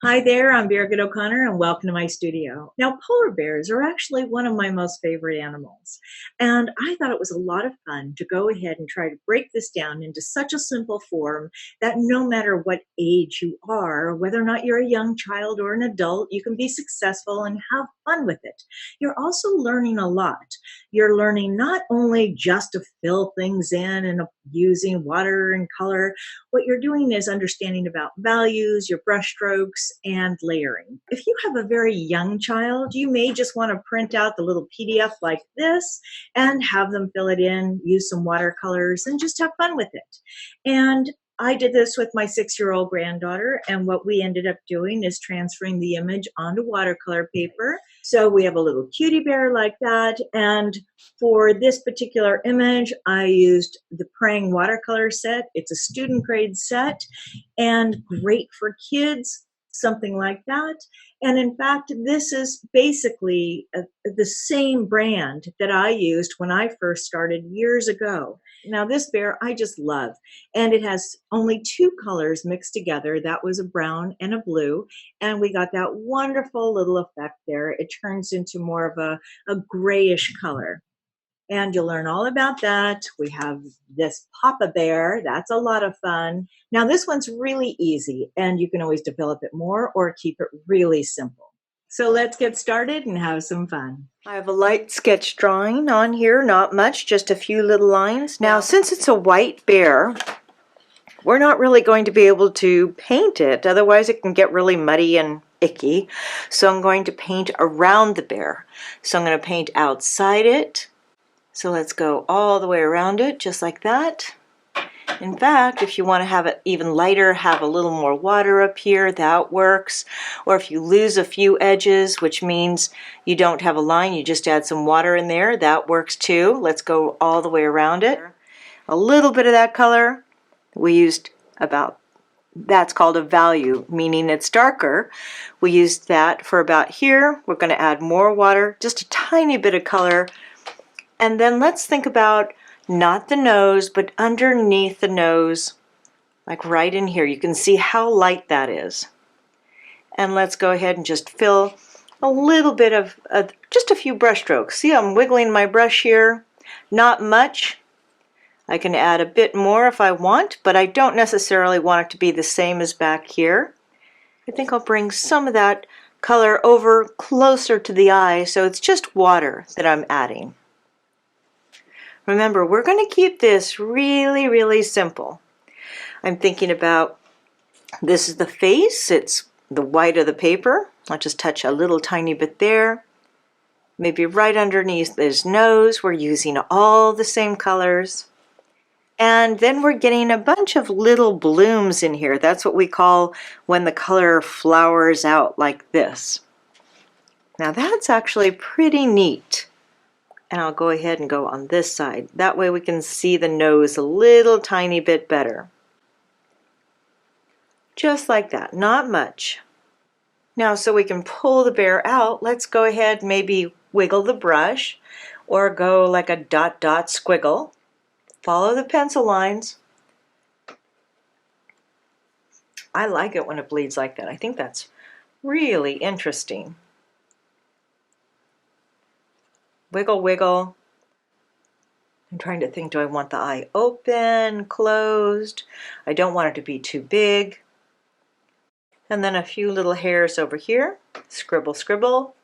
Hi there, I'm Birgit O'Connor and welcome to my studio. Now, polar bears are actually one of my most favorite animals, and I thought it was a lot of fun to go ahead and try to break this down into such a simple form that no matter what age you are, whether or not you're a young child or an adult, you can be successful and have fun with it. You're also learning a lot. You're learning not only just to fill things in and using water and color. What you're doing is understanding about values, your brush strokes, and layering. If you have a very young child, you may just want to print out the little PDF like this and have them fill it in, use some watercolors, and just have fun with it. And I did this with my 6-year-old granddaughter, and what we ended up doing is transferring the image onto watercolor paper. So we have a little cutie bear like that, and for this particular image, I used the Praying watercolor set. It's a student grade set and great for kids, something like that. And in fact, this is basically the same brand that I used when I first started years ago. Now this bear I just love, and it has only 2 colors mixed together. That was a brown and a blue, and we got that wonderful little effect there. It turns into more of a grayish color. And you'll learn all about that. We have this Papa Bear. That's a lot of fun. Now this one's really easy, and you can always develop it more or keep it really simple. So let's get started and have some fun. I have a light sketch drawing on here, not much, just a few little lines. Now, since it's a white bear, we're not really going to be able to paint it, otherwise it can get really muddy and icky. So I'm going to paint around the bear. So I'm going to paint outside it. So let's go all the way around it, just like that. In fact, if you want to have it even lighter, have a little more water up here, that works. Or if you lose a few edges, which means you don't have a line, you just add some water in there, that works too. Let's go all the way around it. A little bit of that color. We used that's called a value, meaning it's darker. We used that for about here. We're going to add more water, just a tiny bit of color. And then let's think about not the nose, but underneath the nose, like right in here. You can see how light that is. And let's go ahead and just fill a little bit of, just a few brush strokes. See, I'm wiggling my brush here. Not much. I can add a bit more if I want, but I don't necessarily want it to be the same as back here. I think I'll bring some of that color over closer to the eye, so it's just water that I'm adding. Remember, we're going to keep this really, really simple. I'm thinking about, this is the face, it's the white of the paper. I'll just touch a little tiny bit there. Maybe right underneath his nose, we're using all the same colors. And then we're getting a bunch of little blooms in here. That's what we call when the color flowers out like this. Now that's actually pretty neat. And I'll go ahead and go on this side. That way we can see the nose a little tiny bit better. Just like that, not much. Now so we can pull the bear out, let's go ahead and maybe wiggle the brush or go like a dot dot squiggle. Follow the pencil lines. I like it when it bleeds like that. I think that's really interesting. Wiggle, wiggle. I'm trying to think, do I want the eye open, closed? I don't want it to be too big. And then a few little hairs over here. Scribble, scribble.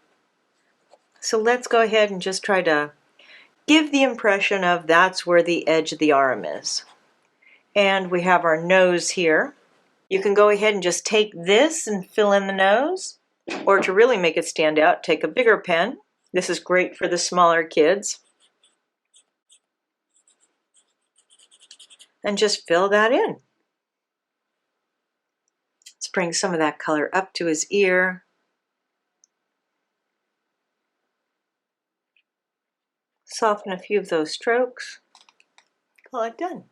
So let's go ahead and just try to give the impression of that's where the edge of the arm is. And we have our nose here. You can go ahead and just take this and fill in the nose. Or to really make it stand out, take a bigger pen. This is great for the smaller kids. And just fill that in. Let's bring some of that color up to his ear. Soften a few of those strokes. Call it done.